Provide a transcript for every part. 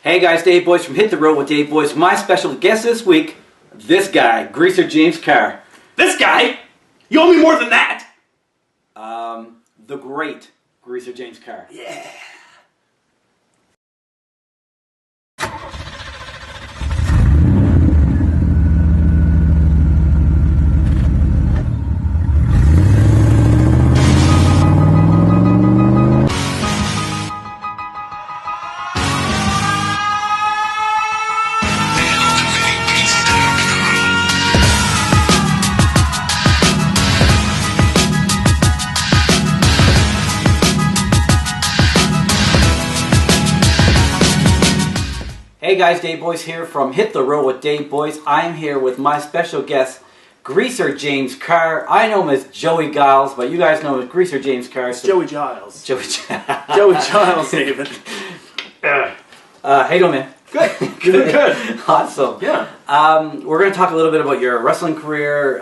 Hey guys, Dave Boyce from Hit the Road with Dave Boyce. My special guest this week, this guy, Greaser James Carr. This guy? You owe me more than that! The great Greaser James Carr. Yeah. Hey guys, Dave Boyce here from Hit the Road with Dave Boyce. I'm here with my special guest, Greaser James Carr. I know him as Joey Giles, but you guys know him as Greaser James Carr. So Joey Giles. Joey Giles, David. How you doing, man? Good. Good. Awesome. Yeah. We're going to talk a little bit about your wrestling career,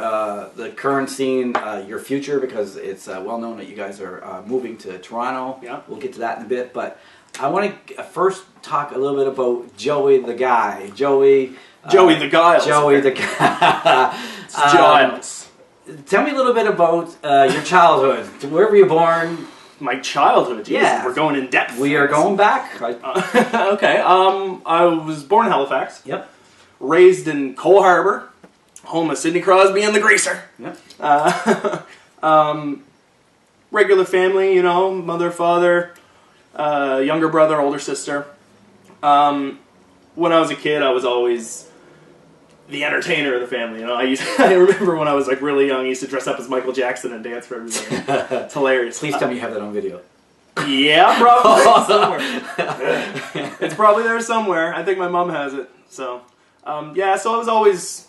the current scene, your future, because it's well known that you guys are moving to Toronto. Yeah. We'll get to that in a bit, but I want to first talk a little bit about Joey the guy. Joey the Giles. Joey the guy. Giles. Tell me a little bit about your childhood. Where were you born? My childhood. Jesus, Yeah. We're going in depth. We are going back. Okay. I was born in Halifax. Yep. Raised in Cole Harbour, home of Sidney Crosby and the Greaser. Yep. Regular family, you know, mother, father, younger brother, older sister. When I was a kid, I was always the entertainer of the family. You know, I remember when I was like really young, I used to dress up as Michael Jackson and dance for everybody. It's hilarious. Please tell me you have that on video. Yeah, probably somewhere. It's probably there somewhere. I think my mom has it. So, yeah. So I was always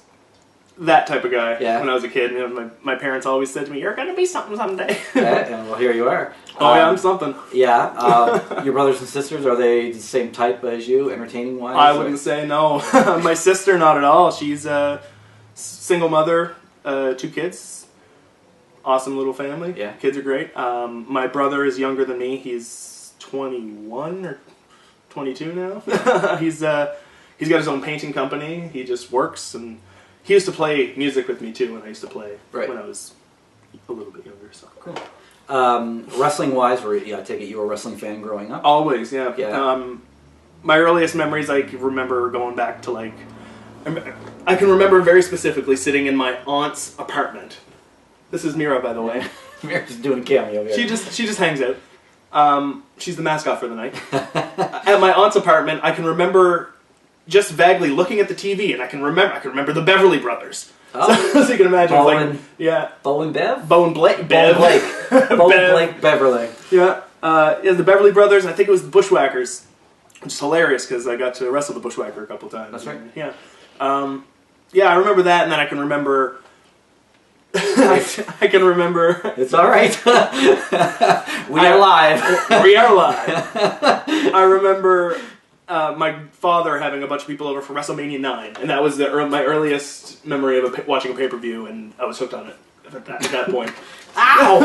that type of guy when I was a kid. You know, my parents always said to me, "You're gonna be something someday." And well, here you are. Oh yeah, I'm something. Yeah. Your brothers and sisters, are they the same type as you, entertaining wise? I wouldn't say no. My sister, not at all. She's a single mother, 2 kids. Awesome little family. Yeah. Kids are great. My brother is younger than me. He's 21 or 22 now. He's got his own painting company. He just works, and he used to play music with me too, and I used to play when I was a little bit younger. So cool. Wrestling wise, I take it you were a wrestling fan growing up? Always, yeah. Yeah. My earliest memories, I can remember going back to like, I can remember very specifically sitting in my aunt's apartment. This is Mira, by the way. Mira's doing a cameo here. She just hangs out. She's the mascot for the night. At my aunt's apartment, I can remember just vaguely looking at the TV, and I can remember the Beverly Brothers. Oh. So you can imagine, Bo like, and, yeah, Bo and Bev, Bo and Blake, Bo and Blake, Bo and Blake Beverly. Yeah, the Beverly Brothers. I think it was the Bushwhackers, which is hilarious because I got to wrestle the Bushwhacker a couple times. That's right. Yeah, yeah, I remember that, and then I can remember. I can remember. It's all right. We are live. We are live. I remember my father having a bunch of people over for WrestleMania 9, and that was my earliest memory of watching a pay-per-view, and I was hooked on it at that point. Ow!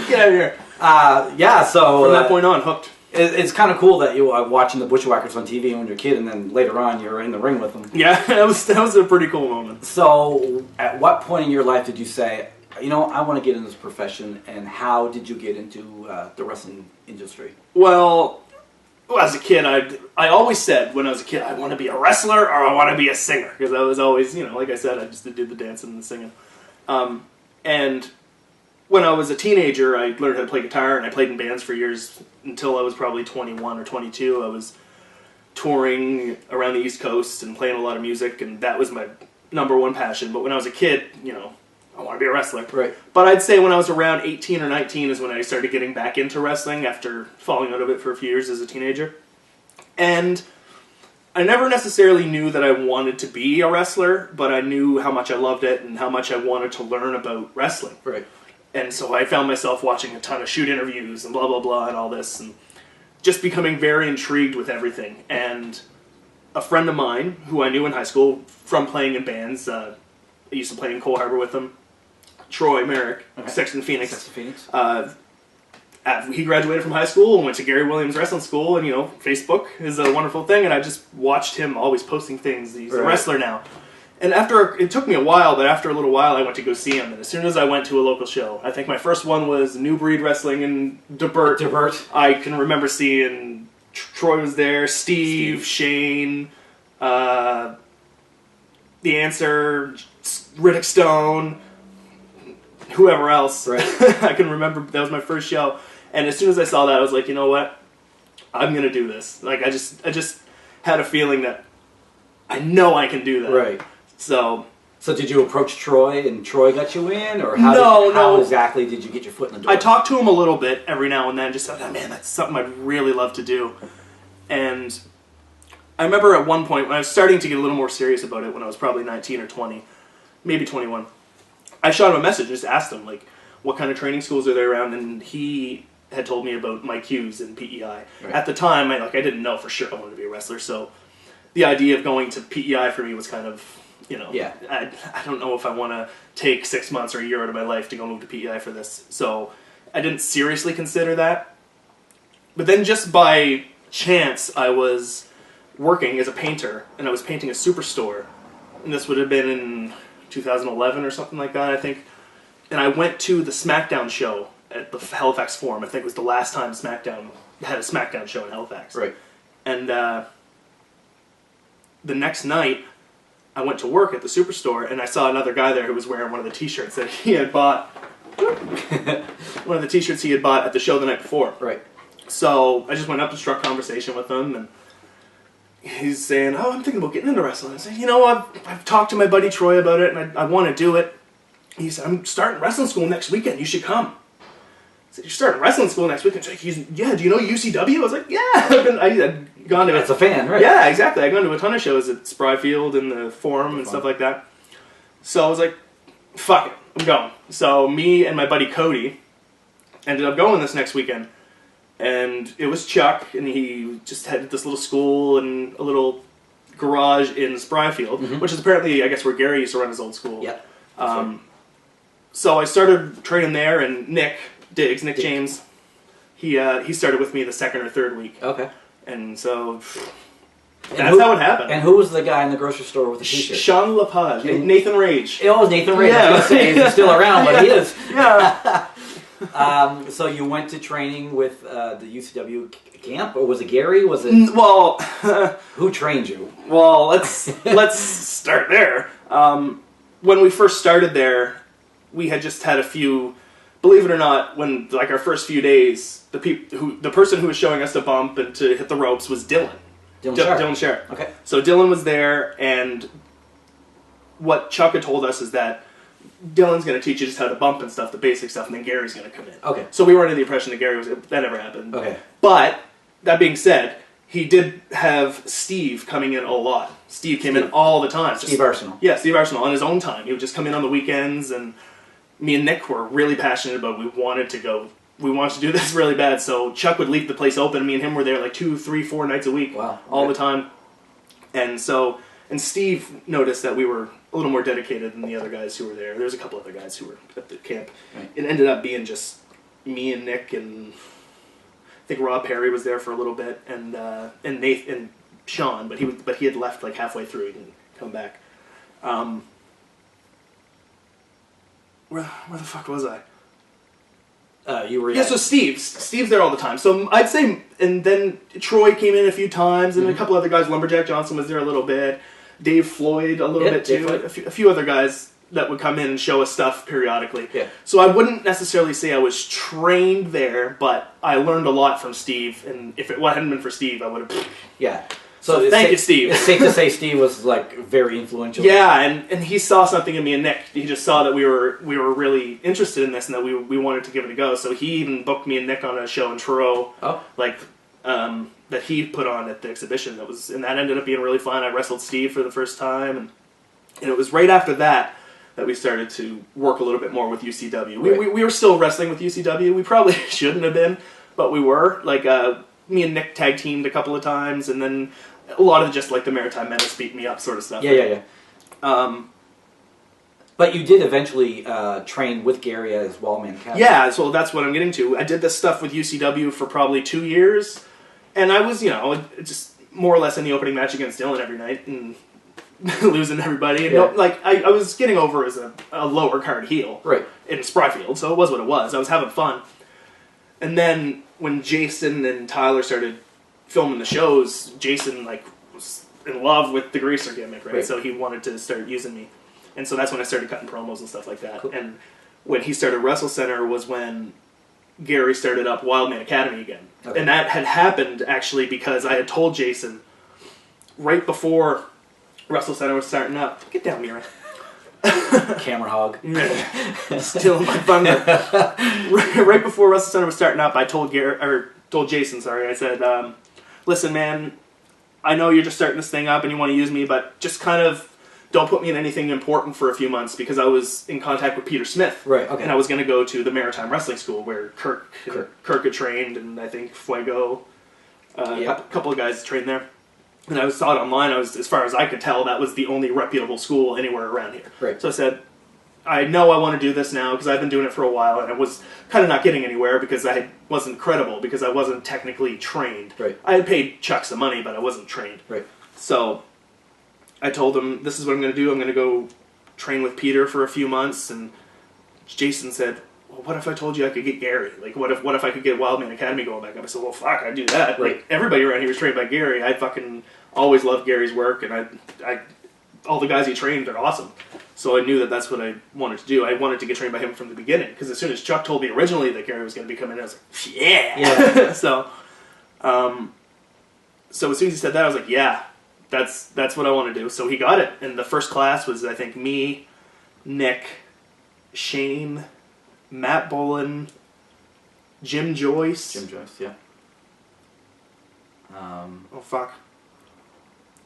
Get out of here. Yeah, so from that point on, hooked. It's kind of cool that you were watching the Bushwhackers on TV when you were a kid, and then later on you were in the ring with them. Yeah, that was a pretty cool moment. So, at what point in your life did you say, you know, I want to get in this profession, and how did you get into the wrestling industry? Well, as a kid, I always said when I was a kid, I want to be a wrestler or I want to be a singer, because I was always, you know, like I said, I just did the dancing and the singing. And when I was a teenager, I learned how to play guitar, and I played in bands for years until I was probably 21 or 22. I was touring around the East Coast and playing a lot of music, and that was my #1 passion. But when I was a kid, you know, I want to be a wrestler. Right. But I'd say when I was around 18 or 19 is when I started getting back into wrestling after falling out of it for a few years as a teenager. And I never necessarily knew that I wanted to be a wrestler, but I knew how much I loved it and how much I wanted to learn about wrestling. Right. And so I found myself watching a ton of shoot interviews and blah, blah, blah, and all this, and just becoming very intrigued with everything. And a friend of mine, who I knew in high school from playing in bands, I used to play in Cole Harbour with him, Troy Merrick, Okay. Sexton Phoenix. Sexton Phoenix. he graduated from high school and went to Gary Williams Wrestling School, and Facebook is a wonderful thing, and I just watched him always posting things. He's a wrestler now. And it took me a while, but after a little while I went to go see him, and as soon as I went to a local show, I think my first one was New Breed Wrestling in DeBert. I can remember seeing Troy was there, Steve. Shane, The Answer, Riddick Stone, whoever else. Right. I can remember that was my first show. And as soon as I saw that, I was like, you know what? I'm going to do this. Like, I just had a feeling that I know I can do that. Right. So did you approach Troy and Troy got you in? Or No. How exactly did you get your foot in the door? I talked to him a little bit every now and then, just said, oh, man, that's something I'd really love to do. And I remember at one point, when I was starting to get a little more serious about it, when I was probably 19 or 20, maybe 21, I shot him a message and just asked him, like, what kind of training schools are there around, and he had told me about Mike Hughes and PEI. Right. At the time, I didn't know for sure I wanted to be a wrestler, so the idea of going to PEI for me was kind of, yeah. I don't know if I want to take 6 months or a year out of my life to go move to PEI for this, so I didn't seriously consider that. But then just by chance, I was working as a painter, and I was painting a superstore, and this would have been in 2011 or something like that, I think. And I went to the SmackDown show at the Halifax Forum. I think it was the last time SmackDown had a SmackDown show in Halifax. Right. And the next night, I went to work at the Superstore, and I saw another guy there who was wearing one of the T-shirts that he had bought. One of the T-shirts he had bought at the show the night before. Right. So I just went up and struck conversation with him, and he's saying, "Oh, I'm thinking about getting into wrestling." I said, I've talked to my buddy Troy about it, and I want to do it. He said, "I'm starting wrestling school next weekend. You should come." I said, "You're starting wrestling school next weekend?" He's like, "Yeah, do you know UCW?" I was like, "Yeah." I'd gone to That's a fan, right? Yeah, exactly. I'd gone to a ton of shows at Spryfield and the Forum and stuff like that. So I was like, fuck it, I'm going. So me and my buddy Cody ended up going this next weekend. And it was Chuck, and he just had this little school and a little garage in Spryfield, which is apparently, I guess, where Gary used to run his old school. Yep. So I started training there, and Nick James, he started with me the second or third week. Okay. And so that's how it happened. And who was the guy in the grocery store with the T-shirt? Sean Lepage, Nathan Rage. It was Nathan Rage. Yeah. I was going to say, he's still around, but he is. Yeah. So you went to training with the UCW camp, or was it Gary? Was it? Well, who trained you? Well, let's start there. When we first started there, we had just had a few. Believe it or not, when our first few days, the person who was showing us to bump and to hit the ropes was Dylan. Dylan Sharp. Okay. So Dylan was there, and what Chuck had told us is that Dylan's going to teach you just how to bump and stuff, the basic stuff, and then Gary's going to come in. Okay. So we were under the impression that Gary was... That never happened. Okay. But, that being said, he did have Steve coming in a lot. Steve came in all the time. Steve Arsenal. Yeah, Steve Arsenal, on his own time. He would just come in on the weekends, and me and Nick were really passionate about it. We wanted to do this really bad, so Chuck would leave the place open. Me and him were there 2, 3, 4 nights a week. Wow. All the time. And Steve noticed that we were a little more dedicated than the other guys who were there. There was a couple other guys who were at the camp. Right. It ended up being just me and Nick, and I think Rob Perry was there for a little bit, and Nathan and Sean, but he had left halfway through. He didn't come back. Where the fuck was I? You were... Yeah, so Steve's there all the time. So I'd say, and then Troy came in a few times, and a couple other guys. Lumberjack Johnson was there a little bit. Dave Floyd a little bit too. A few other guys that would come in and show us stuff periodically. Yeah. So I wouldn't necessarily say I was trained there, but I learned a lot from Steve. And if it hadn't been for Steve, I would have... Yeah. So thank you, Steve. It's safe to say Steve was very influential. Yeah, and he saw something in me and Nick. He just saw that we were really interested in this and that we wanted to give it a go. So he even booked me and Nick on a show in Truro. Oh. That he put on at the exhibition. And that ended up being really fun. I wrestled Steve for the first time, and it was right after that we started to work a little bit more with UCW. Right. We were still wrestling with UCW. We probably shouldn't have been, but we were. Me and Nick tag teamed a couple of times, and then a lot of just the Maritime Menace beat me up sort of stuff. Yeah. But you did eventually train with Gary at his Wildman Academy. Yeah, so that's what I'm getting to. I did this stuff with UCW for probably 2 years, and I was, just more or less in the opening match against Dylan every night, and losing everybody. And, I was getting over as a lower card heel in Spryfield, so it was what it was. I was having fun. And then when Jason and Tyler started filming the shows, Jason was in love with the greaser gimmick, right? So he wanted to start using me. And so that's when I started cutting promos and stuff like that. Cool. And when he started Wrestlecentre was when Gary started up Wildman Academy again. Okay. And that had happened, actually, because I had told Jason right before Wrestlecentre was starting up... Get down, Mira. Camera hog. Stealing my thunder. Right before Wrestlecentre was starting up, I told Jason, I said, listen, man, I know you're just starting this thing up and you want to use me, but just kind of don't put me in anything important for a few months, because I was in contact with Peter Smith. Right, okay. And I was going to go to the Maritime Wrestling School where Kirk had trained, and I think Fuego, a couple of guys trained there. And I saw it online. As far as I could tell, that was the only reputable school anywhere around here. Right. So I said, I know I want to do this now because I've been doing it for a while, and I was kind of not getting anywhere because I wasn't credible, because I wasn't technically trained. Right. I had paid Chuck some money, but I wasn't trained. Right. So I told him, this is what I'm going to do. I'm going to go train with Peter for a few months. And Jason said, well, what if I told you I could get Gary? Like, what if I could get Wildman Academy going back up? I said, well, fuck, I'd do that. Right. Like, everybody around here was trained by Gary. I fucking always loved Gary's work, and I all the guys he trained are awesome. So I knew that that's what I wanted to do. I wanted to get trained by him from the beginning, because as soon as Chuck told me originally that Gary was going to be coming in, I was like, yeah. So as soon as he said that, I was like, yeah, that's what I want to do. So he got it, and the first class was, I think, me, Nick, Shane, Matt Bullen, Jim Joyce. Yeah. Oh, fuck.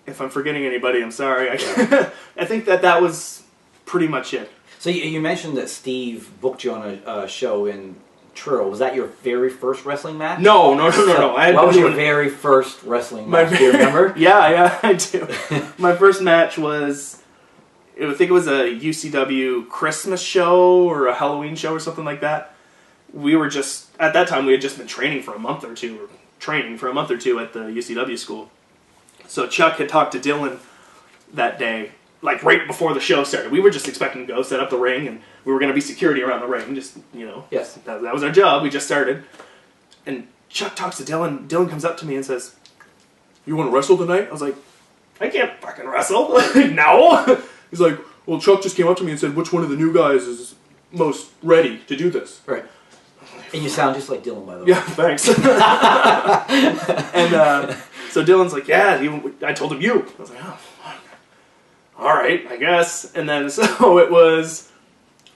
If I'm forgetting anybody, I'm sorry. I think that was pretty much it. So you mentioned that Steve booked you on a show in Truro. Was that your very first wrestling match? No. What was your very first wrestling match? Do you remember? Yeah, I do. My first match was, I think it was a UCW Christmas show or a Halloween show or something like that. We were just, at that time, we had just been training for a month or two at the UCW school. So Chuck had talked to Dylan that day, like right before the show started. We were just expecting to go set up the ring, and we were going to be security around the ring. Just, Yes. That was our job. We just started. And Chuck talks to Dylan. Dylan comes up to me and says, you want to wrestle tonight? I was like, I can't fucking wrestle. No. He's like, well, Chuck just came up to me and said, which one of the new guys is most ready to do this? Right. And you sound just like Dylan, by the way. Yeah, thanks. And so Dylan's like, yeah, I told him you. I was like, oh, fuck. All right, I guess. And then so it was,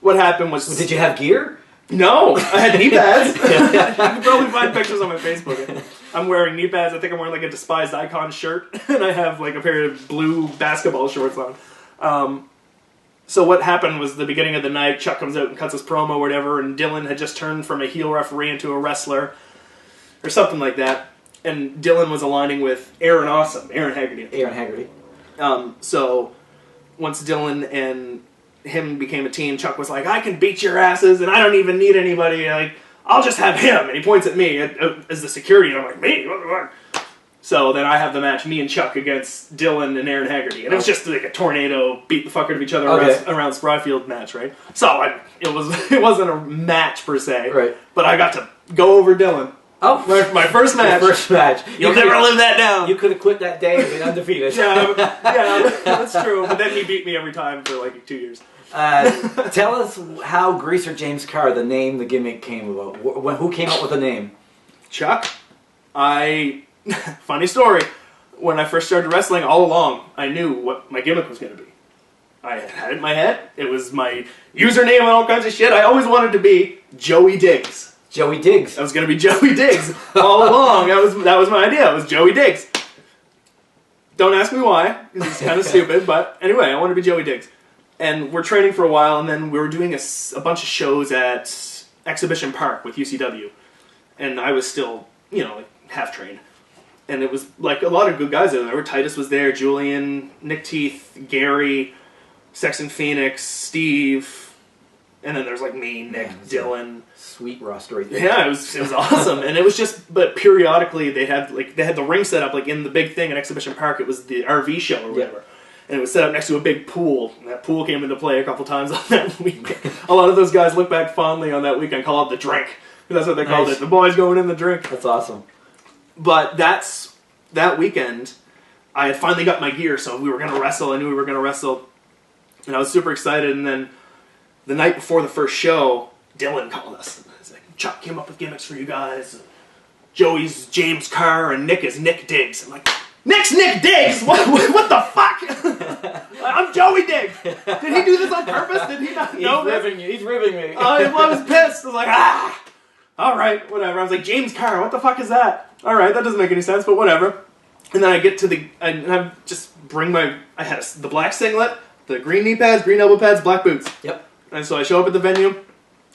what happened was... Well, did you have gear? No, I had knee pads. You can probably find pictures on my Facebook. I'm wearing knee pads. I think I'm wearing like a Despised Icon shirt, and I have like a pair of blue basketball shorts on. So what happened was, the beginning of the night, Chuck comes out and cuts his promo or whatever, and Dylan had just turned from a heel referee into a wrestler, or something like that. And Dylan was aligning with Aaron Haggerty. So once Dylan and him became a team, Chuck was like, I can beat your asses, and I don't even need anybody. Like, I'll just have him. And he points at me as the security, and I'm like, me? What? So then I have the match, me and Chuck against Dylan and Aaron Haggerty. And it was just like a tornado, beat the fuck out of each other around Spryfield match, right? So it wasn't a match per se. Right. But I got to go over Dylan. Oh, my first match. You'll never live that down. You could have quit that day and been undefeated. yeah, that's true. But then he beat me every time for like 2 years. Tell us how Greaser James Carr, the name, the gimmick came about. Who came up with the name? Chuck. Funny story. When I first started wrestling, all along, I knew what my gimmick was going to be. I had it in my head. It was my username and all kinds of shit. I always wanted to be Joey Diggs. Joey Diggs. I was going to be Joey Diggs all along. That was my idea. It was Joey Diggs. Don't ask me why, because it's kind of stupid. But anyway, I wanted to be Joey Diggs. And we're training for a while, and then we were doing a bunch of shows at Exhibition Park with UCW. And I was still, like half trained. And it was like a lot of good guys there. Titus was there, Julian, Nick Teeth, Gary, Sexton Phoenix, Steve, and then there's like me, Nick, Dylan. Sweet roster right there. Yeah, it was awesome, and it was just. But periodically they had the ring set up like in the big thing at Exhibition Park. It was the RV show or whatever, and it was set up next to a big pool. And that pool came into play a couple times on that weekend. A lot of those guys look back fondly on that weekend, call it the drink. That's what they called it. The boys going in the drink. That's awesome. But that weekend, I had finally got my gear, so we were going to wrestle. I knew we were going to wrestle, and I was super excited. And then the night before the first show, Dylan called us. He's like, Chuck came up with gimmicks for you guys. Joey's James Carr, and Nick is Nick Diggs. I'm like, Nick's Nick Diggs? What the fuck? I'm Joey Diggs. Did he do this on purpose? Did he not know this? He's ribbing me. I was pissed. I was like, all right, whatever. I was like, James Carr, what the fuck is that? All right, that doesn't make any sense, but whatever. And then I get to I just bring I had the black singlet, the green knee pads, green elbow pads, black boots. Yep. And so I show up at the venue.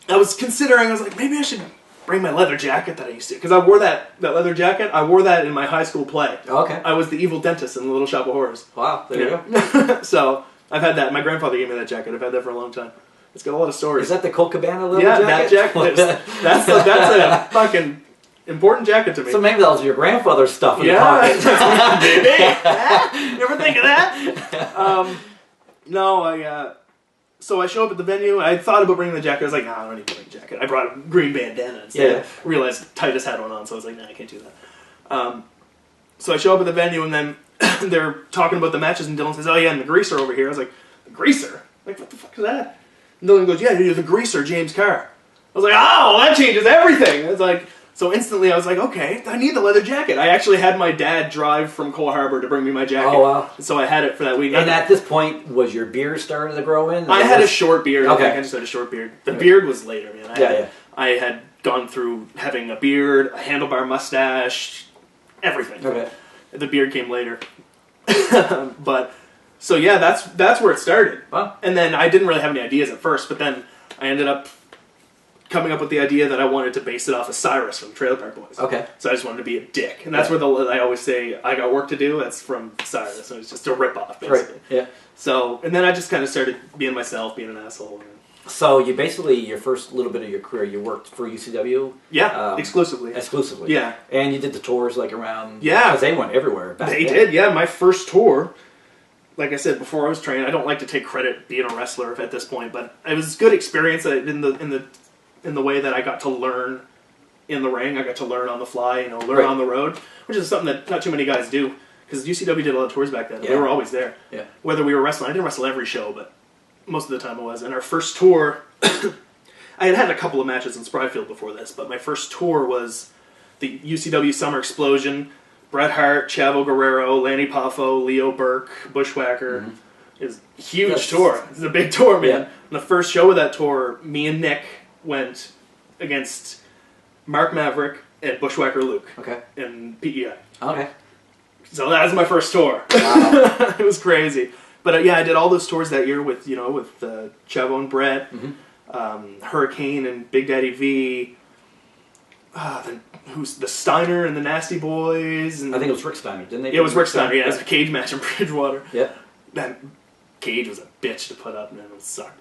I was like, maybe I should bring my leather jacket that I used to. Because I wore that leather jacket, I wore that in my high school play. Okay. I was the evil dentist in the Little Shop of Horrors. Wow, there you go. So I've had that. My grandfather gave me that jacket. I've had that for a long time. It's got a lot of stories. Is that the Colt Cabana leather jacket? Yeah, that jacket. That's a fucking important jacket to me. So maybe that was your grandfather's stuff in the pocket. Maybe. You ever think of that? No, so I show up at the venue. I thought about bringing the jacket. I was like, nah, I don't need to bring a jacket. I brought a green bandana instead. Yeah. I realized Titus had one on, so I was like, nah, I can't do that. So I show up at the venue, and then they're talking about the matches, and Dylan says, oh yeah, and the greaser over here. I was like, the greaser? Like, what the fuck is that? And Dylan goes, yeah, you're the greaser, James Carr. I was like, oh, that changes everything. It's like, so instantly I was like, okay, I need the leather jacket. I actually had my dad drive from Cole Harbor to bring me my jacket. Oh, wow. So I had it for that week. And at this point, was your beard starting to grow in? I had a short beard. Okay. I just had a short beard. The beard was later, man. I had gone through having a beard, a handlebar mustache, everything. Okay. The beard came later. But, so yeah, that's where it started. Wow. And then I didn't really have any ideas at first, but then I ended up coming up with the idea that I wanted to base it off of Cyrus from Trailer Park Boys. Okay. So I just wanted to be a dick. And that's where I always say, I got work to do. That's from Cyrus. So it's just a rip-off, basically. Right. Yeah. So, and then I just kind of started being myself, being an asshole. So you basically, your first little bit of your career, you worked for UCW? Yeah, exclusively. Exclusively. Yeah. And you did the tours like around... Yeah. Because they went everywhere back They then. did, yeah. My first tour, like I said before I was trained, I don't like to take credit being a wrestler at this point, but it was a good experience in the way that I got to learn in the ring. I got to learn on the fly, learn on the road, which is something that not too many guys do. Because UCW did a lot of tours back then. Yeah. They were always there. Yeah. Whether we were wrestling, I didn't wrestle every show, but most of the time I was. And our first tour, I had a couple of matches in Spryfield before this, but my first tour was the UCW Summer Explosion, Bret Hart, Chavo Guerrero, Lanny Poffo, Leo Burke, Bushwhacker. Mm-hmm. It was a huge tour. It's a big tour, man. Yeah. And the first show of that tour, me and Nick went against Mark Maverick and Bushwhacker Luke. Okay. In PEI. Okay. So that was my first tour. Wow. It was crazy. But yeah, I did all those tours that year with Chavo and Brett, Hurricane and Big Daddy V. Who's the Steiner and the Nasty Boys? And I think it was Rick Steiner, didn't they? Yeah, it was Rick Steiner. Yeah, it was a cage match in Bridgewater. Yeah. That cage was a bitch to put up, man. It sucked.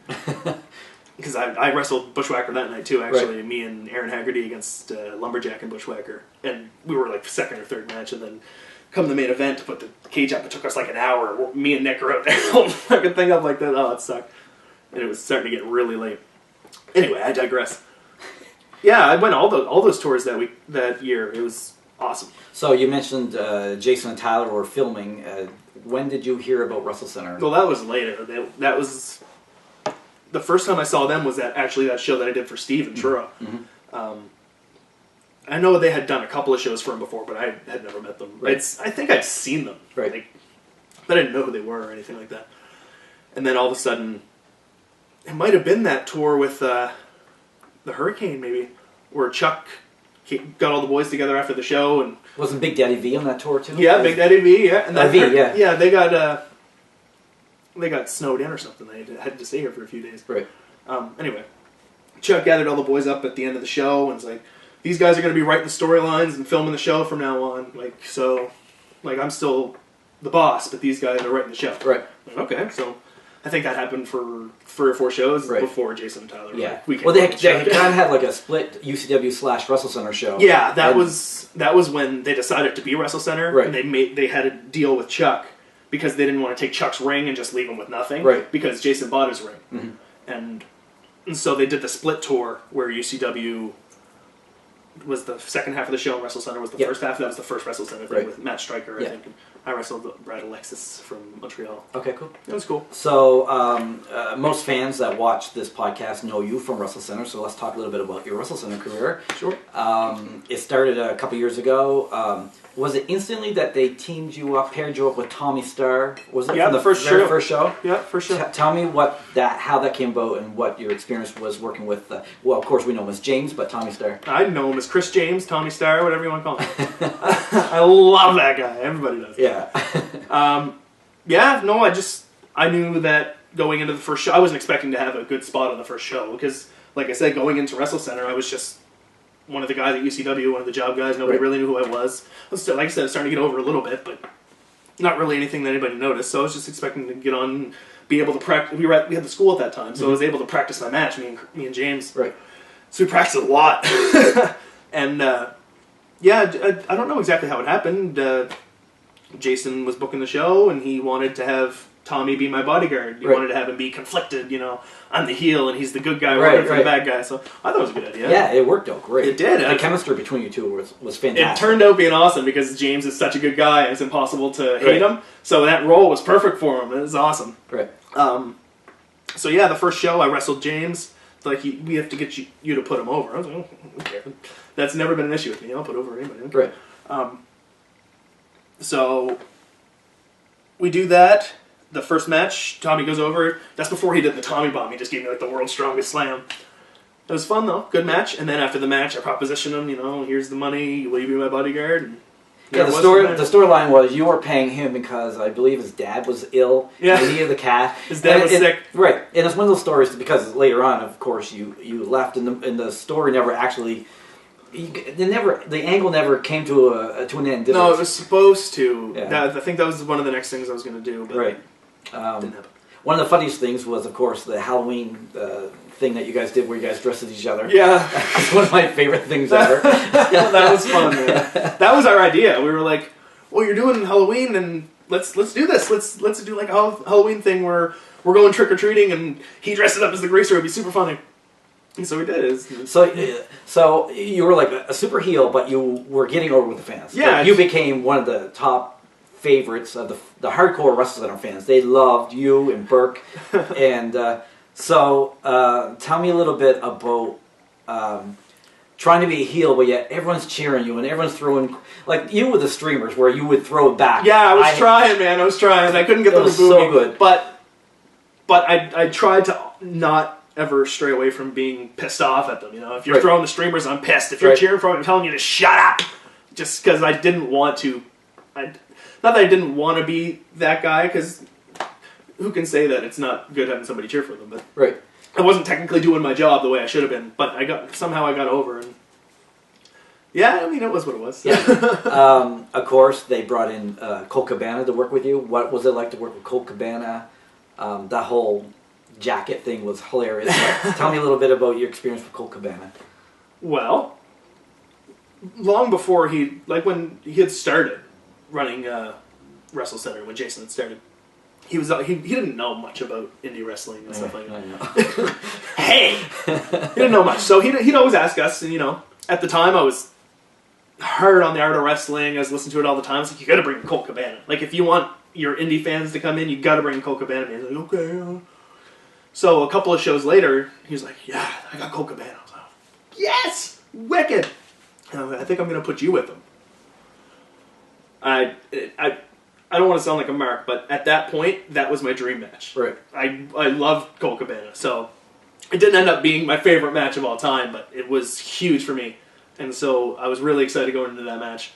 Because I wrestled Bushwhacker that night too, actually. Right. Me and Aaron Haggerty against Lumberjack and Bushwhacker. And we were like second or third match, and then come the main event to put the cage up, it took us like an hour. Me and Nick were out there holding the fucking thing up like that. Oh, it sucked. And it was starting to get really late. Anyway, I digress. Yeah, I went all those tours that year. It was awesome. So you mentioned Jason and Tyler were filming. When did you hear about Wrestlecentre? Well, that was later. That was the first time I saw them was that show that I did for Steve and Truro. Mm-hmm. I know they had done a couple of shows for him before, but I had never met them. Right. I think I'd seen them, right? But I didn't know who they were or anything like that. And then all of a sudden, it might have been that tour with the Hurricane, maybe, where Chuck got all the boys together after the show. And wasn't Big Daddy V on that tour too? Yeah, Big Daddy V. Yeah, and yeah. They got snowed in or something. They had to stay here for a few days. Right. Anyway, Chuck gathered all the boys up at the end of the show and was like, "These guys are going to be writing the storylines and filming the show from now on. I'm still the boss, but these guys are writing the show." Right. Okay, so I think that happened for 3 or 4 shows Right. before Jason and Tyler. Yeah. Like, Well, they kind of had like a split UCW / Wrestlecentre show. Yeah, that was when they decided to be Wrestlecentre, Right. and they had a deal with Chuck because they didn't want to take Chuck's ring and just leave him with nothing. Right. Because Jason bought his ring, Mm-hmm. and so they did the split tour where UCW was the second half of the show and Wrestlecentre was the first half. That was the first Wrestlecentre thing Right. with Matt Stryker, I Yeah. think. And I wrestled Brad Alexis from Montreal. Okay, cool. It was cool. So, most fans that watch this podcast know you from Wrestlecentre, so let's talk a little bit about your Wrestlecentre career. Sure. It started a couple years ago. Was it instantly that they teamed you up, paired you up with Tommy Starr? Was it Yeah, from the first very show. first show? Yeah, for sure. Tell me how that came about and what your experience was working with, well, of course we know him as James, but Tommy Starr. I know him as Chris James, Tommy Starr, whatever you want to call him. I love that guy. Everybody does. Yeah. I knew that going into the first show, I wasn't expecting to have a good spot on the first show because, like I said, going into Wrestlecentre, I was just one of the guys at UCW, one of the job guys. Nobody Right. really knew who I was. I was still, like I said, starting to get over a little bit, but not really anything that anybody noticed. So I was just expecting to get on, and be able to practice. We had the school at that time, so I was able to practice my match. Me and James. Right. So we practiced a lot, and I don't know exactly how it happened. Jason was booking the show, and he wanted to have Tommy be my bodyguard. He Right. wanted to have him be conflicted. You know, I'm the heel, and he's the good guy Right, working for right. the bad guy. So I thought it was a good idea. Yeah, it worked out great. It did. The chemistry between you two was fantastic. It turned out being awesome because James is such a good guy, and it's impossible to hate Right. him. So that role was perfect for him. It was awesome. Right. So yeah, the first show I wrestled James. Like, we have to get you to put him over. I was like, oh, okay. That's never been an issue with me. I'll put over anybody. Okay. Right. So we do that. The first match, Tommy goes over. That's before he did the Tommy Bomb. He just gave me like the world's strongest slam. It was fun though, good match. And then after the match, I propositioned him. You know, here's the money. Will you be my bodyguard? And Yeah, the storyline was you were paying him because I believe his dad was ill. Yeah. And he had the cat. His dad was sick. Right, and it's one of those stories because later on, of course, you left, and the story never actually. The angle never came to an end. Did No, it? it was supposed to. Yeah. I think that was one of the next things I was going to do. But Right. didn't happen. One of the funniest things was, of course, the Halloween thing that you guys did where you guys dressed as each other. Yeah. That's one of my favorite things ever. That was fun, man. That was our idea. We were like, well, you're doing Halloween, and let's do this. Let's do like a Halloween thing where we're going trick-or-treating, and he dresses up as the greaser. It'd be super funny. And so we did. So you were like a super heel, but you were getting over with the fans. Yeah. Like, you became one of the top favorites of the hardcore Wrestlecentre fans. They loved you and Burke. And so tell me a little bit about trying to be a heel, but yet everyone's cheering you and everyone's throwing, like you with the streamers where you would throw it back. Yeah, I was trying, man. I was trying. I couldn't get them to boo so me. good. But I tried to not ever stray away from being pissed off at them. You know, if you're Right. throwing the streamers, I'm pissed. If you're Right. cheering for me, I'm telling you to shut up. Just because I didn't want to. Not that I didn't want to be that guy, because who can say that it's not good having somebody cheer for them? But Right. I wasn't technically doing my job the way I should have been. But somehow I got over, and yeah, I mean, it was what it was. Yeah. Of course, they brought in Colt Cabana to work with you. What was it like to work with Colt Cabana? That whole jacket thing was hilarious. Tell me a little bit about your experience with Colt Cabana. Well, long before when he had started running Wrestlecentre, when Jason had started, he didn't know much about indie wrestling and stuff like that. I know. Hey! He didn't know much. So he'd always ask us, and at the time I was hard on the art of wrestling. I was listening to it all the time. It's like, you gotta bring Colt Cabana. Like, if you want your indie fans to come in, you gotta bring Colt Cabana. And he's like, okay. So a couple of shows later, he was like, yeah, I got Colt Cabana. I was like, yes! Wicked! And I was like, I think I'm gonna put you with him. I don't want to sound like a mark, but at that point, that was my dream match. Right. I loved Colt Cabana, so it didn't end up being my favorite match of all time, but it was huge for me. And so I was really excited going into that match.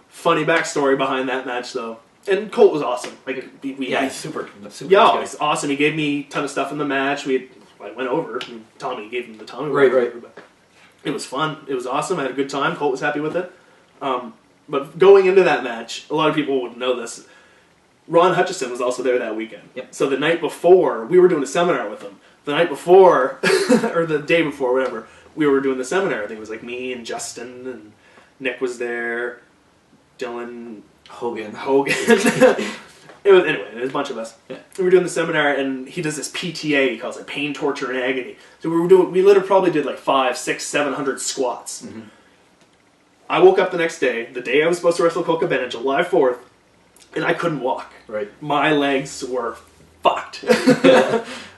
Funny backstory behind that match, though. And Colt was awesome. Like He's super yeah, nice guy. he's awesome. He gave me a ton of stuff in the match. I went over. I mean, Tommy gave him the Tommy. Right. But it was fun. It was awesome. I had a good time. Colt was happy with it. But going into that match, a lot of people wouldn't know this. Ron Hutchison was also there that weekend. Yep. So the night before, we were doing a seminar with him. The night before, or the day before, whatever, we were doing the seminar. I think it was like me and Justin and Nick was there, Dylan, Hogan. It was a bunch of us. Yeah. We were doing the seminar, and he does this PTA. He calls it pain, torture, and agony. So we literally probably did like 500, 600, 700 squats. Mm-hmm. I woke up the next day, the day I was supposed to wrestle Colt Cabana, July 4th, and I couldn't walk. Right. My legs were fucked.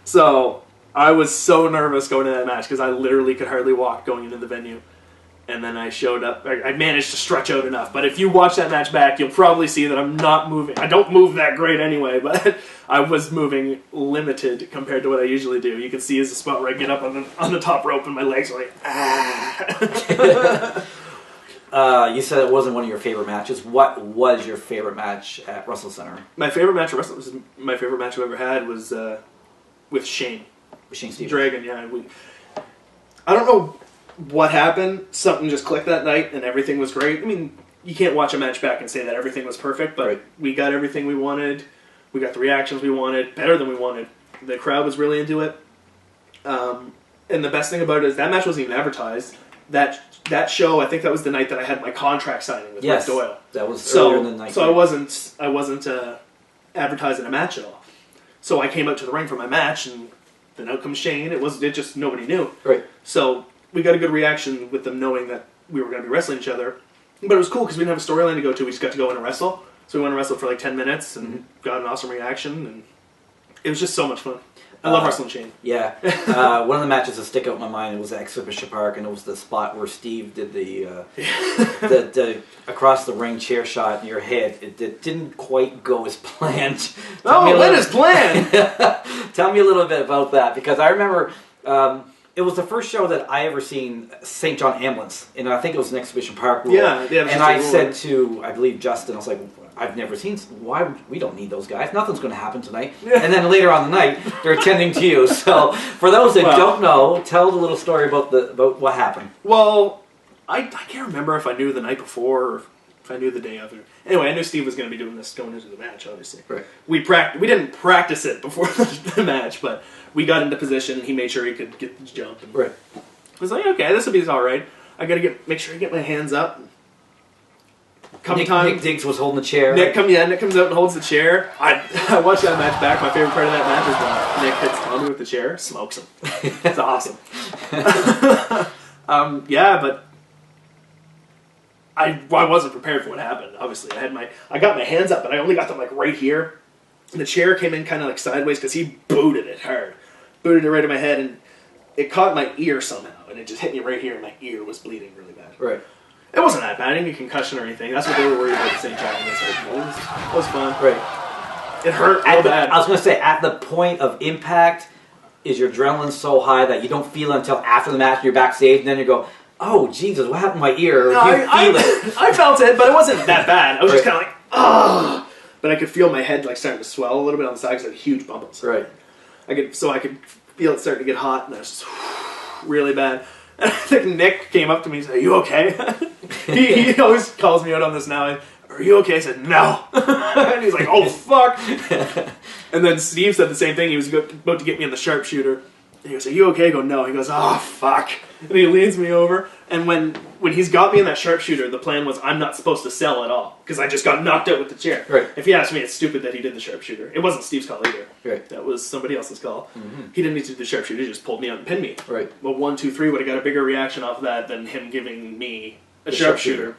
So I was so nervous going to that match because I literally could hardly walk going into the venue. And then I showed up. I managed to stretch out enough. But if you watch that match back, you'll probably see that I'm not moving. I don't move that great anyway, but I was moving limited compared to what I usually do. You can see is the spot where I get up on the top rope and my legs are like, ah. You said it wasn't one of your favorite matches. What was your favorite match at Wrestlecentre? My favorite match at Wrestle was my favorite match I've ever had was with Shane. With Shane Stevens. Dragon, yeah. I don't know what happened. Something just clicked that night and everything was great. I mean, you can't watch a match back and say that everything was perfect, but right. We got everything we wanted. We got the reactions we wanted, better than we wanted. The crowd was really into it. And the best thing about it is that match wasn't even advertised. That show, I think that was the night that I had my contract signing with Rick Doyle. That was earlier in the night. So I wasn't advertising a match at all. So I came out to the ring for my match, and then out comes Shane. It just nobody knew. Right. So we got a good reaction with them knowing that we were going to be wrestling each other. But it was cool because we didn't have a storyline to go to. We just got to go in and wrestle. So we went and wrestled for like 10 minutes and got an awesome reaction, and it was just so much fun. I love wrestling Shane. Yeah. One of the matches that stick out in my mind was at Exhibition Park, and it was the spot where Steve did the across the ring chair shot in your head. It didn't quite go as planned. When is planned? Tell me a little bit about that, because I remember it was the first show that I ever seen St. John Ambulance, and I think it was in Exhibition Park. Yeah. And I said to, I believe, Justin, I was like, I've never seen. Why we don't need those guys? Nothing's going to happen tonight. Yeah. And then later on the night, they're attending to you. So for those that don't know, tell the little story about what happened. Well, I can't remember if I knew the night before or if I knew the day of it. Anyway, I knew Steve was going to be doing this going into the match. Obviously, right. We didn't practice it before the match, but we got into position. He made sure he could get the jump. And right. I was like, okay, this will be all right. I got to make sure I get my hands up. Nick Diggs was holding the chair. Nick comes out and holds the chair. I watched that match back. My favorite part of that match is when Nick hits Tommy with the chair, smokes him. It's awesome. But I wasn't prepared for what happened. Obviously, I got my hands up, but I only got them like right here. And the chair came in kind of like sideways because he booted it hard, booted it right in my head, and it caught my ear somehow, and it just hit me right here, and my ear was bleeding really bad. Right. It wasn't that bad, any concussion or anything. That's what they were worried about at St. John. It was fun. Right. It hurt real bad. I was going to say, at the point of impact, is your adrenaline so high that you don't feel it until after the match and you're backstage, and then you go, oh, Jesus, what happened to my ear? No, I felt it, but it wasn't that bad. I was just kind of like, oh. But I could feel my head like starting to swell a little bit on the side because I had a huge bump on the side. Right. I could feel it starting to get hot, and I was just really bad. And I think Nick came up to me and said, are you okay? he always calls me out on this now. Are you okay? I said, no. And he's like, oh, fuck. And then Steve said the same thing. He was about to get me in the sharpshooter. And he goes, are you okay? I go, no. He goes, oh, fuck. And he leads me over. And when he's got me in that sharpshooter, the plan was I'm not supposed to sell at all because I just got knocked out with the chair. Right. If you ask me, it's stupid that he did the sharpshooter. It wasn't Steve's call either. Right. That was somebody else's call. Mm-hmm. He didn't need to do the sharpshooter. He just pulled me out and pinned me. Right. Well, 1, 2, 3 would have got a bigger reaction off of that than him giving me a sharpshooter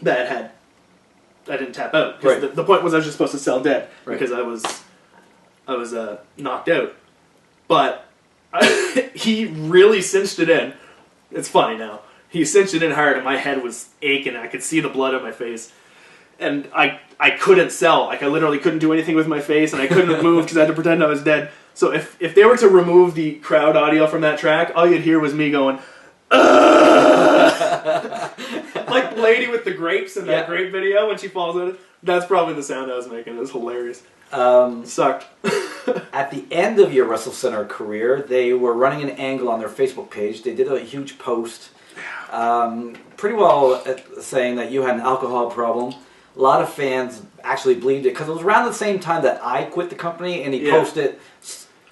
that I didn't tap out. Because the point was I was just supposed to sell dead because I was knocked out. But he really cinched it in. It's funny now. He cinched it in hard, and my head was aching. I could see the blood on my face. And I couldn't sell. Like, I literally couldn't do anything with my face, and I couldn't move because I had to pretend I was dead. So if they were to remove the crowd audio from that track, all you'd hear was me going, like Lady with the Grapes in that grape video when she falls out. That's probably the sound I was making. It was hilarious. Sucked. At the end of your Wrestlecentre career, they were running an angle on their Facebook page. They did a huge post, pretty well saying that you had an alcohol problem, a lot of fans actually believed it because it was around the same time that I quit the company and he posted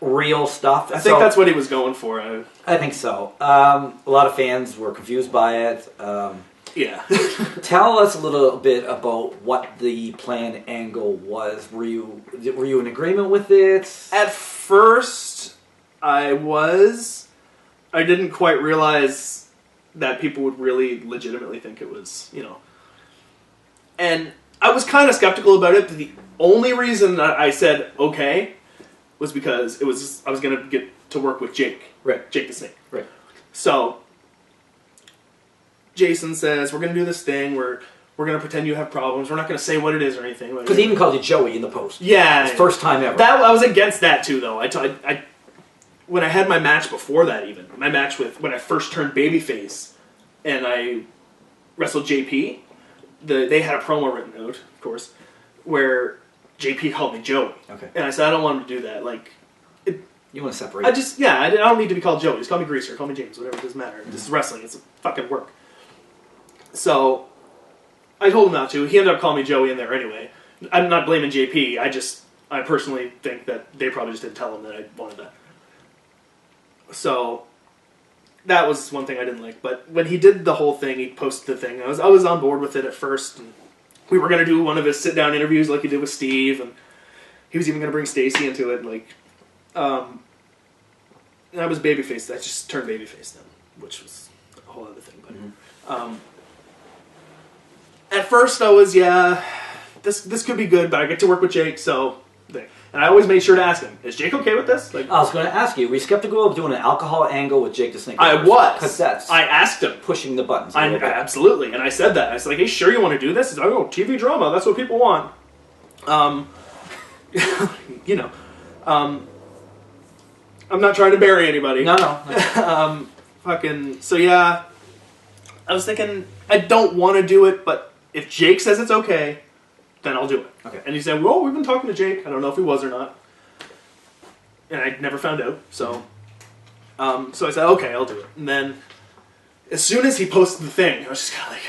real stuff. I think that's what he was going for. I think so. A lot of fans were confused by it. Yeah. Tell us a little bit about what the planned angle was. Were you in agreement with it? At first, I was. I didn't quite realize that people would really legitimately think it was, And I was kind of skeptical about it. But the only reason that I said okay was because I was going to get to work with Jake. Right. Jake the Snake. Right. So Jason says, we're going to do this thing where we're going to pretend you have problems. We're not going to say what it is or anything. Because he even called you Joey in the post. Yeah. It's first time ever. I was against that too, though. When I had my match before that even, my match when I first turned babyface and I wrestled JP, they had a promo written out, of course, where JP called me Joey. Okay. And I said, I don't want him to do that. You want to separate? I don't need to be called Joey. Just call me Greaser, call me James, whatever, it doesn't matter. This is wrestling, it's fucking work. So, I told him not to. He ended up calling me Joey in there anyway. I'm not blaming JP, I personally think that they probably just didn't tell him that I wanted that. So, that was one thing I didn't like. But when he did the whole thing, he posted the thing, I was on board with it at first. And we were going to do one of his sit-down interviews like he did with Steve, and he was even going to bring Stacey into it, and I was babyface. I just turned babyface then, which was a whole other thing. But at first, I was this could be good, but I get to work with Jake, so. And I always made sure to ask him, is Jake okay with this? I was going to ask you, were you skeptical of doing an alcohol angle with Jake the Snake? I was. Because that's I asked him. Pushing the buttons. Absolutely. And I said that. I said, are you sure you want to do this? He's like, oh, TV drama, that's what people want. I'm not trying to bury anybody. No. So yeah, I was thinking, I don't want to do it, but if Jake says it's okay, then I'll do it. Okay. And he said, well, we've been talking to Jake. I don't know if he was or not. And I never found out. So I said, okay, I'll do it. And then as soon as he posted the thing, I was just kind of like,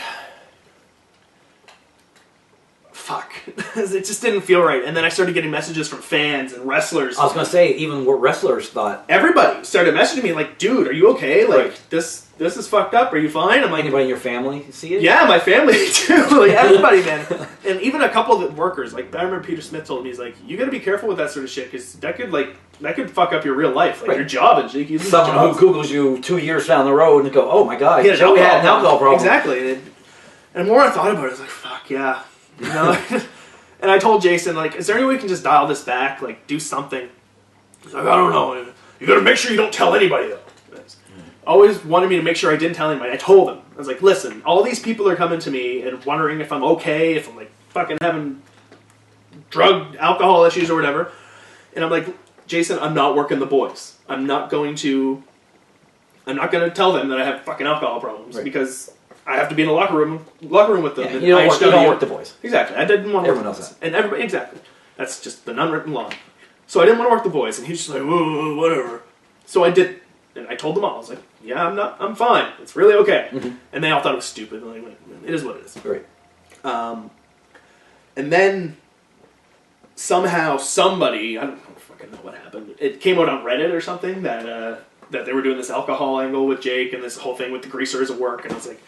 fuck. It just didn't feel right. And then I started getting messages from fans and wrestlers. I was going to say, even what wrestlers thought. Everybody started messaging me like, dude, are you okay? This is fucked up. Are you fine? I'm like, anybody in your family see it? Yeah, my family too. Everybody, man. And even a couple of the workers. I remember Peter Smith told me, he's like, you got to be careful with that sort of shit because that could fuck up your real life, your job. And shit. Someone who Googles you 2 years down the road and go, oh my god, Joey had an alcohol problem. Exactly. And the more I thought about it, I was like, fuck yeah. And I told Jason, is there any way we can just dial this back? Do something. He's like, I don't know. You got to make sure you don't tell anybody though. Always wanted me to make sure I didn't tell anybody. I told him. I was like, listen, all these people are coming to me and wondering if I'm okay, if I'm fucking having drug, alcohol issues or whatever. And I'm like, Jason, I'm not working the boys. I'm not going to tell them that I have fucking alcohol problems because I have to be in the locker room with them. Yeah, you don't work the boys. Exactly. I didn't want to work the boys. And everybody, exactly. That's just the unwritten law. So I didn't want to work the boys, and he's just like, whoa, whatever. So I did, and I told them all. I was like, yeah, I'm fine. It's really okay. Mm-hmm. And they all thought it was stupid. And it is what it is. Right. And then somehow somebody, I don't fucking know what happened. It came out on Reddit or something that they were doing this alcohol angle with Jake and this whole thing with the greaser as a work, and I was like,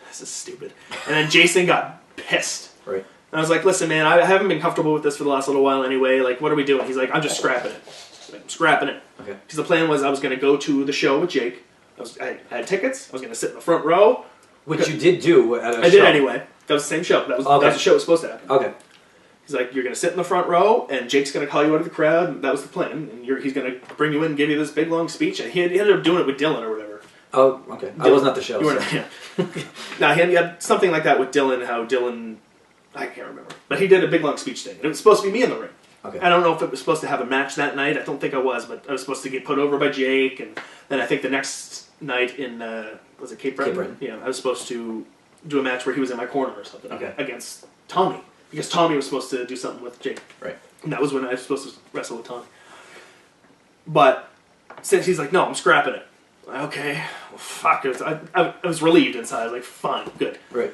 this is stupid. And then Jason got pissed. Right. And I was like, listen, man, I haven't been comfortable with this for the last little while anyway. What are we doing? He's like, I'm just scrapping it. I'm scrapping it. Okay. Because the plan was I was going to go to the show with Jake. I had tickets. I was going to sit in the front row. Which you did do at a show. I did anyway. That was the same show. That was the show that was supposed to happen. Okay. He's like, you're going to sit in the front row, and Jake's going to call you out of the crowd. And that was the plan. And he's going to bring you in and give you this big, long speech. And he ended up doing it with Dylan or whatever. Oh, okay. I wasn't at the show. Yeah. No, he had something like that with Dylan, I can't remember. But he did a big, long speech thing. It was supposed to be me in the ring. Okay. I don't know if it was supposed to have a match that night. I don't think I was, but I was supposed to get put over by Jake. And then I think the next night in, was it Cape Breton? Cape Breton. Yeah, I was supposed to do a match where he was in my corner or something. Okay. Against Tommy. Because Tommy was supposed to do something with Jake. Right. And that was when I was supposed to wrestle with Tommy. But since he's like, no, I'm scrapping it. Okay, well, fuck it. I was relieved inside. I was like, fine, good. Right.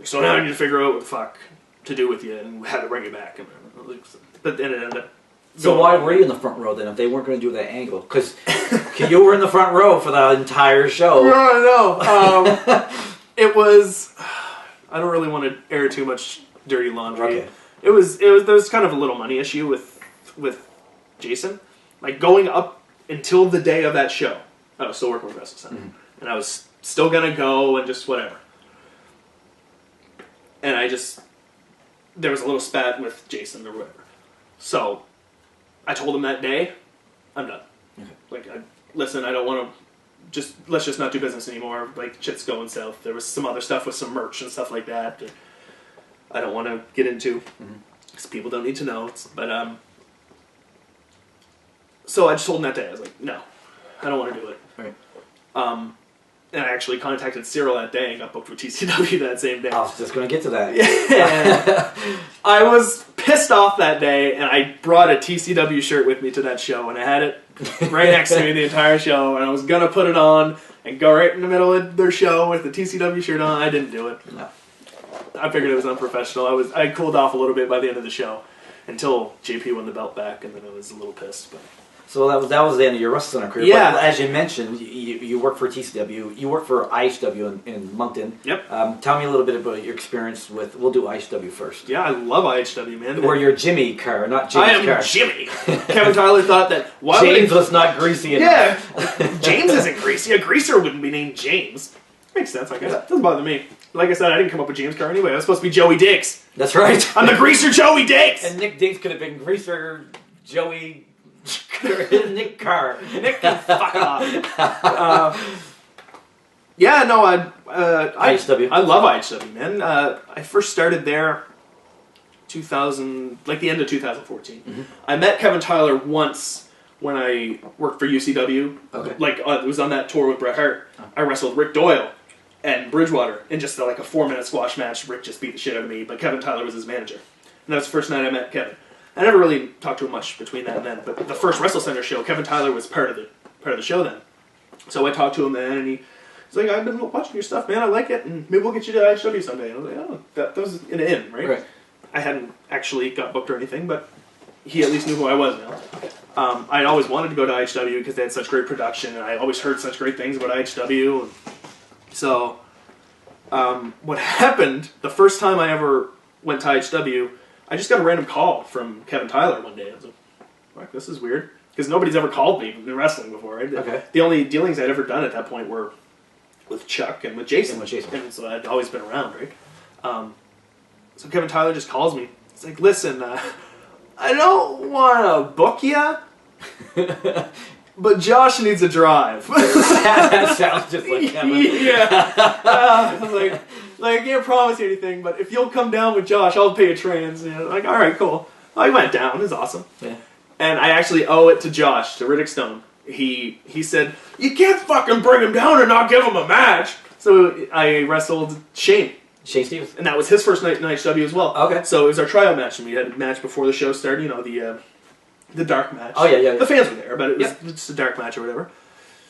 So now I need to figure out what the fuck to do with you and how to bring you back. But then it ended up. So why were you in the front row then if they weren't going to do that angle? Because you were in the front row for the entire show. No. It was. I don't really want to air too much dirty laundry. Okay. There was kind of a little money issue with Jason. Like going up until the day of that show, I was still working with Wrestlecentre, and I was still gonna go and just whatever. And there was a little spat with Jason or whatever. So I told him that day, I'm done. Okay. Like, listen, I don't want to. Let's just not do business anymore. Like, shit's going south. There was some other stuff with some merch and stuff like that I don't want to get into because people don't need to know. But so I just told him that day. I was like, no, I don't want to do it. Right. And I actually contacted Cyril that day and got booked for TCW that same day. I was just going to get to that. Yeah. I was pissed off that day, and I brought a TCW shirt with me to that show, and I had it right next to me the entire show, and I was going to put it on and go right in the middle of their show with the TCW shirt on. I didn't do it. No. I figured it was unprofessional. I cooled off a little bit by the end of the show until JP won the belt back, and then I was a little pissed. But. So that was the end of your Wrestlecentre career. Yeah. But as you mentioned, you worked for TCW. You worked for IHW in Moncton. Yep. Tell me a little bit about your experience with. We'll do IHW first. Yeah, I love IHW, man. Where you're Jimmy Carr, not James Carr. I am Jimmy. Kevin Tyler thought that. James was not greasy enough. Yeah. James isn't greasy. A greaser wouldn't be named James. Makes sense, I guess. Doesn't bother me. Like I said, I didn't come up with James Carr anyway. I was supposed to be Joey Diggs. That's right. I'm the greaser Joey Diggs. And Nick Diggs could have been greaser Joey. Nick Carr. Nick can fuck off. Yeah, no, IHW. I love IHW, man. I first started there 2000, like the end of 2014. I met Kevin Tyler once when I worked for UCW. Okay. Like, it was on that tour with Bret Hart. I wrestled Rick Doyle and Bridgewater in just like a 4-minute squash match. Rick just beat the shit out of me, but Kevin Tyler was his manager. And that was the first night I met Kevin. I never really talked to him much between that and then, but the first Wrestlecentre show, Kevin Tyler was part of the show then. So I talked to him then, and he's like, "I've been watching your stuff, man. I like it, and maybe we'll get you to IHW someday." And I was like, "Oh, that was an in, right?" I hadn't actually got booked or anything, but he at least knew who I was now. I'd always wanted to go to IHW because they had such great production, and I always heard such great things about IHW. So what happened, the first time I ever went to IHW, I just got a random call from Kevin Tyler one day. I was like, fuck, this is weird. Because nobody's ever called me in wrestling before, right? Okay. The only dealings I'd ever done at that point were with Chuck and with Jason. And so I'd always been around, right? So Kevin Tyler just calls me. He's like, listen, I don't want to book ya, but Josh needs a drive. That sounds just like Kevin. Yeah. I was like, I can't promise you anything, but if you'll come down with Josh, I'll pay a trans. And like, all right, cool. I went down. It was awesome. Yeah. And I actually owe it to Josh, to Riddick Stone. He said, you can't fucking bring him down and not give him a match. So I wrestled Shane. Shane Stevens. And that was his first night in IHW as well. Okay. So it was our tryout match, and we had a match before the show started, you know, the dark match. Oh, yeah. The fans were there, but it was just a dark match or whatever.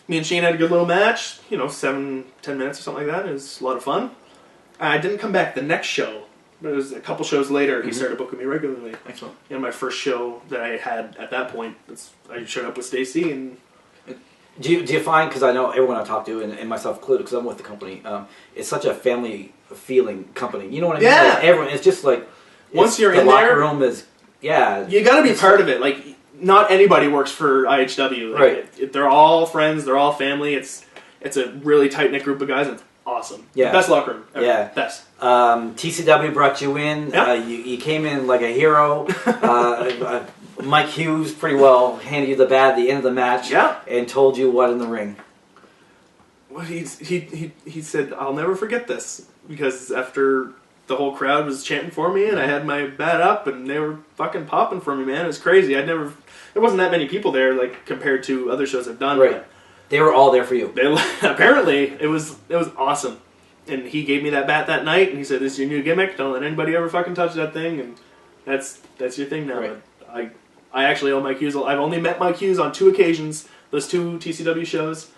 Me and Shane had a good little match, 7-10 minutes or something like that. It was a lot of fun. I didn't come back the next show. But it was a couple shows later, he started booking me regularly. Excellent. And my first show that I had at that point, I showed up with Stacey. And do you find, because I know everyone I talk to, and myself included, because I'm with the company, it's such a family feeling company. You know what I mean? Yeah. Like everyone, it's just like, once you're the in locker there, room is, yeah. You got to be part of it. Like, not anybody works for IHW. Like, right. They're all friends. They're all family. It's a really tight-knit group of guys. And it's awesome. Yeah. Best locker room ever. Yeah. Best. TCW brought you in. Yeah. You came in like a hero. Mike Hughes pretty well handed you the bat at the end of the match. Yeah. And told you what in the ring. Well, he said, I'll never forget this. Because after the whole crowd was chanting for me and I had my bat up and they were fucking popping for me, man. It was crazy. There wasn't that many people there, like, compared to other shows I've done. Right. They were all there for you. Apparently, it was awesome. And he gave me that bat that night, and he said, "This is your new gimmick. Don't let anybody ever fucking touch that thing." And that's your thing now. Right. I actually owe Mike Hughes. I've only met Mike Hughes on 2 occasions, those 2 TCW shows,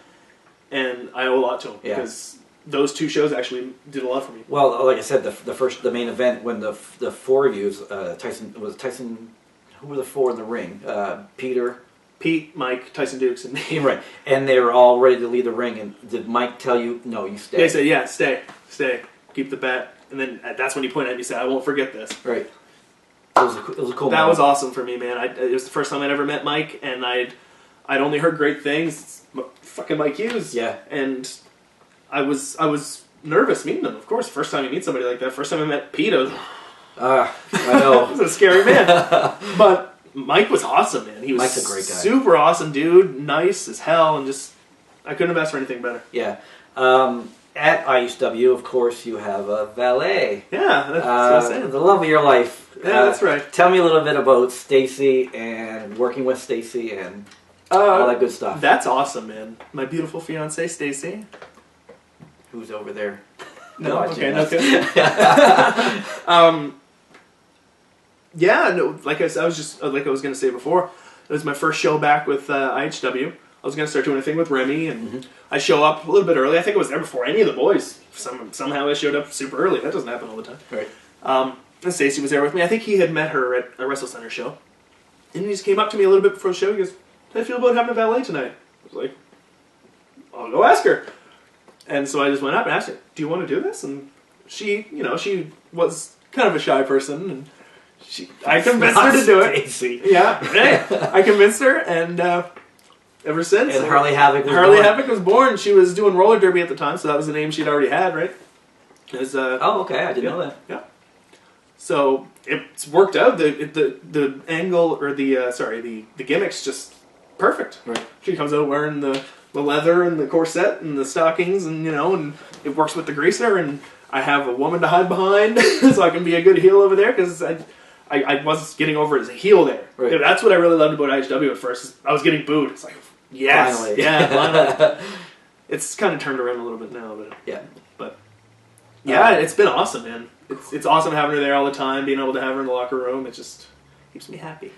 and I owe a lot to him because those two shows actually did a lot for me. Well, like I said, the main event when the four of you, Tyson. Who were the four in the ring? Pete, Mike, Tyson Dukes, and me. Right, and they were all ready to leave the ring. And did Mike tell you, no, you stay? They said, yeah, stay, keep the bet. And then that's when he pointed at me and said, I won't forget this. Right. It was a cool That moment. was awesome for me, man. It was the first time I'd ever met Mike, and I'd only heard great things. Fucking Mike Hughes. Yeah. And I was nervous meeting him, of course. First time you meet somebody like that. First time I met Pete, I was... I know. He was a scary man. But Mike was awesome, man. He was Mike's a great guy. Super awesome dude. Nice as hell, and just... I couldn't have asked for anything better. Yeah. At IHW, of course, you have a valet. Yeah, that's what I'm saying. The love of your life. Yeah, that's right. Tell me a little bit about Stacey and working with Stacey and all that good stuff. That's awesome, man. My beautiful fiancée, Stacey. Who's over there? No, Watching okay, us. no, okay. Yeah, no, like I said, I was going to say before, it was my first show back with IHW. I was going to start doing a thing with Remy, and I show up a little bit early. I think I was there before any of the boys. Somehow I showed up super early. That doesn't happen all the time. Right. And Stacey was there with me. I think he had met her at a Wrestlecentre show. And he just came up to me a little bit before the show. He goes, how do you feel about having a valet tonight? I was like, I'll go ask her. And so I just went up and asked her, do you want to do this? And she, she was kind of a shy person, and I convinced her to do it. Stacey. Yeah, I convinced her, and ever since. And Harley Havoc was Harley born. Havoc was born. She was doing roller derby at the time, so that was the name she'd already had, right? It was, oh, okay. I didn't know that. Yeah. So it's worked out. The angle or the gimmick's just perfect. Right. She comes out wearing the leather and the corset and the stockings, and and it works with the greaser, and I have a woman to hide behind, so I can be a good heel over there because I was getting over as a heel there. Right. That's what I really loved about IHW at first. Is I was getting booed. It's like, yes, Finally. yeah, finally. It's kind of turned around a little bit now, but yeah, it's been awesome, man. It's awesome having her there all the time, being able to have her in the locker room. It just keeps me happy.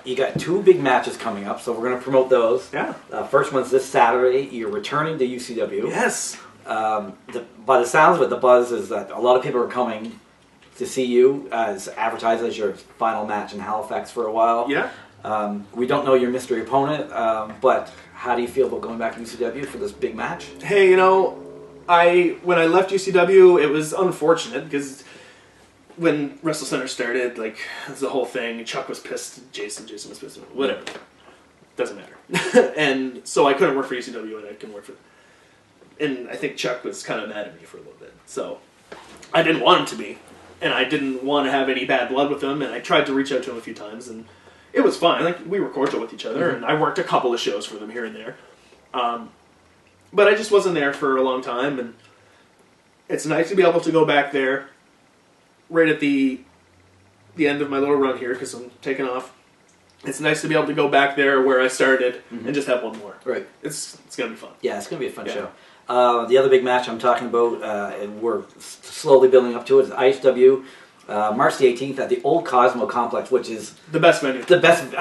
You got two big matches coming up, so we're going to promote those. Yeah. First one's this Saturday. You're returning to UCW. Yes. By the sounds of it, the buzz is that a lot of people are coming to see you as advertised as your final match in Halifax for a while. Yeah. We don't know your mystery opponent, but how do you feel about going back to UCW for this big match? Hey, when I left UCW, it was unfortunate because when Wrestlecentre started, it was the whole thing. Chuck was pissed. Jason was pissed. Whatever. Doesn't matter. And so I couldn't work for UCW, and I couldn't work for... And I think Chuck was kind of mad at me for a little bit. So I didn't want him to be. And I didn't want to have any bad blood with him. And I tried to reach out to him a few times, and it was fine. We were cordial with each other, and I worked a couple of shows for them here and there. But I just wasn't there for a long time, and it's nice to be able to go back there right at the end of my little run here, because I'm taking off. It's nice to be able to go back there where I started and just have one more. Right. It's going to be fun. Yeah, it's going to be a fun show. The other big match I'm talking about, and we're slowly building up to it, is IHW, March the 18th at the Old Cosmo Complex, which is... The best venue. The best...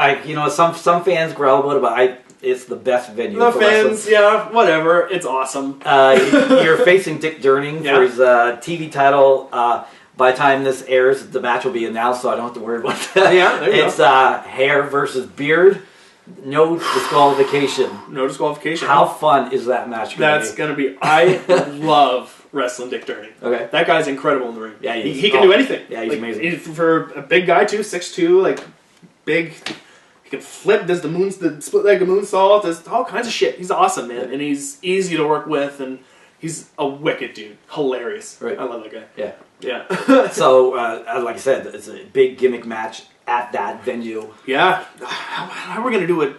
some fans growl about it, but it's the best venue. The for fans, wrestling. yeah, whatever. It's awesome. You're facing Dick Durning for his TV title. By the time this airs, the match will be announced, so I don't have to worry about that. Yeah, there you It's hair versus beard. No disqualification. No disqualification. How fun is that match going to be? Going to be... I love wrestling Dick Durning. Okay. That guy's incredible in the ring. Yeah, he can do anything. Yeah, he's amazing. For a big guy, too, 6'2", big... He can flip, does the split leg moonsault, does all kinds of shit. He's awesome, man. And he's easy to work with, and he's a wicked dude. Hilarious. Right. I love that guy. Yeah. Yeah. So, like I said, it's a big gimmick match at that venue. Yeah. How are we going to do a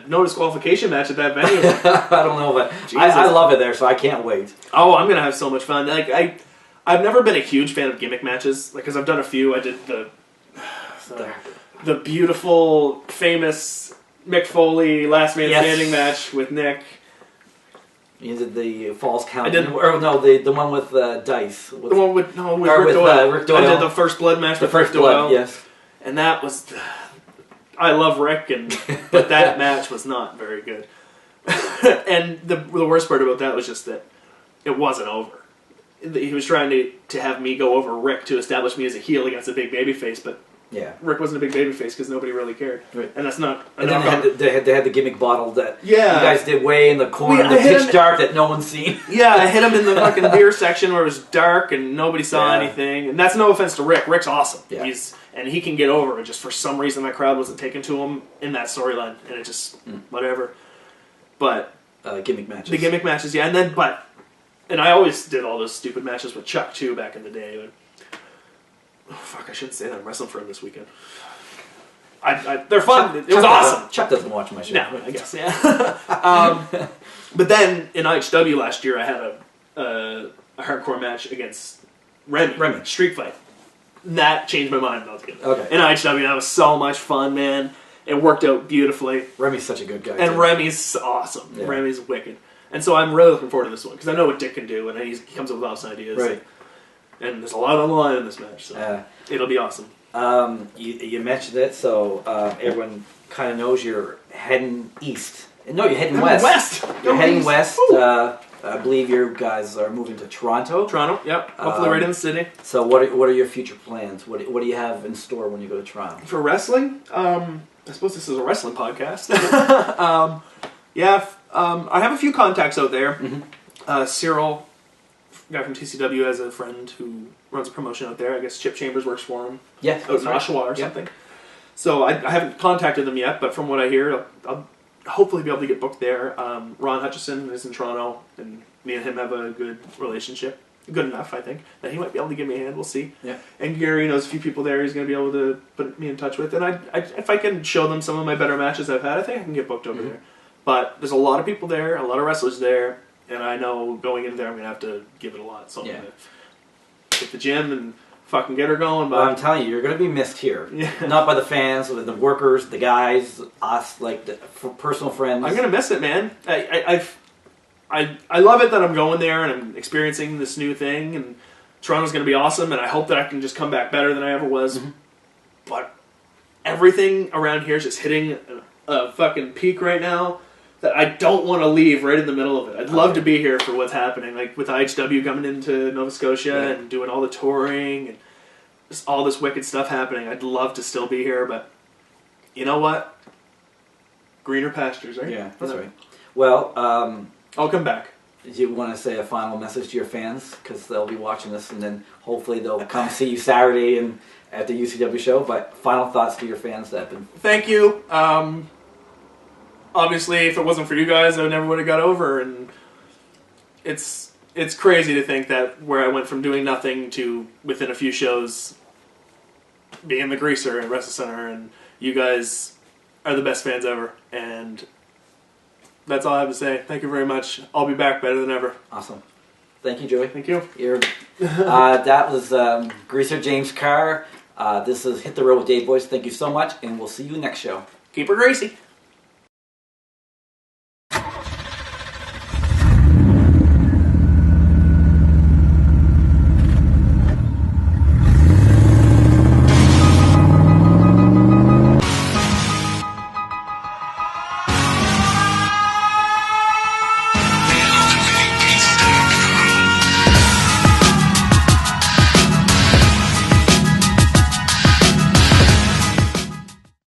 no disqualification match at that venue? I don't know, but I love it there, so I can't wait. Oh, I'm going to have so much fun. I've never been a huge fan of gimmick matches, because I've done a few. I did the beautiful, famous Mick Foley Last Man Standing match with Nick. You did the Falls Count. I did. Or no, the one with Dice. The one with Rick Doyle. Rick Doyle. I did the First Blood match with Rick Blood, Doyle. yes. And that was... I love Rick, but that match was not very good. And the worst part about that was just that it wasn't over. He was trying to have me go over Rick to establish me as a heel against a big babyface, but Yeah. Rick wasn't a big babyface because nobody really cared. Right. And that's not... And then they had the gimmick bottle that Yeah. you guys did way in the corner, the pitch dark that no one's seen. Yeah, I hit him in the fucking beer section where it was dark and nobody saw anything. And that's no offense to Rick. Rick's awesome. Yeah. And he can get over it. Just for some reason that crowd wasn't taken to him in that storyline. And it just... whatever. But... Gimmick matches. The gimmick matches, yeah. And I always did all those stupid matches with Chuck, too, back in the day. But, oh, fuck, I shouldn't say that. I'm wrestling for him this weekend. They're fun. It was awesome. Chuck doesn't watch my show. No, I guess, yeah. But then, in IHW last year, I had a hardcore match against Remy. Street fight. That changed my mind altogether. Okay. In IHW, that was so much fun, man. It worked out beautifully. Remy's such a good guy. And too. Remy's awesome. Yeah. Remy's wicked. And so I'm really looking forward to this one, because I know what Dick can do, and he comes up with awesome ideas. Right. And there's a lot on the line in this match, so it'll be awesome. You mentioned it, so everyone kind of knows you're heading east. No, you're heading west. You're heading west. I believe you guys are moving to Toronto. Yep. Hopefully right in the city. So what are your future plans? What do you have in store when you go to Toronto? For wrestling? I suppose this is a wrestling podcast. I have a few contacts out there. Mm-hmm. Cyril, guy from TCW, has a friend who runs a promotion out there. I guess Chip Chambers works for him. Yeah. Out in Oshawa or something. So I haven't contacted them yet, but from what I hear, I'll hopefully be able to get booked there. Ron Hutchison is in Toronto, and me and him have a good relationship. Good enough, I think, that he might be able to give me a hand. We'll see. Yeah. And Gary knows a few people there he's going to be able to put me in touch with. And if I can show them some of my better matches I've had, I think I can get booked over there. But there's a lot of people there, a lot of wrestlers there, and I know going into there I'm going to have to give it a lot. So I'm going to hit the gym and fucking get her going. But I'm telling you, you're going to be missed here. Yeah. Not by the fans, but the workers, the guys, us, like the personal friends. I'm going to miss it, man. I love it that I'm going there and I'm experiencing this new thing, and Toronto's going to be awesome, and I hope that I can just come back better than I ever was. Mm-hmm. But everything around here is just hitting a fucking peak right now that I don't want to leave right in the middle of it. I'd love to be here for what's happening, like with IHW coming into Nova Scotia and doing all the touring and just all this wicked stuff happening. I'd love to still be here, but you know what? Greener pastures, right? Yeah, that's right. Well, I'll come back. do you want to say a final message to your fans? Because they'll be watching this, and then hopefully they'll come see you Saturday and at the UCW show. But final thoughts to your fans that have been... Thank you. Obviously, if it wasn't for you guys, I never would have got over. And it's crazy to think that where I went from doing nothing to within a few shows being the greaser at Wrestlecentre, and you guys are the best fans ever. And that's all I have to say. Thank you very much. I'll be back better than ever. Awesome. Thank you, Joey. Thank you. That was Greaser James Carr. This is Hit the Road with Dave Boyce. Thank you so much, and we'll see you next show. Keep her greasy.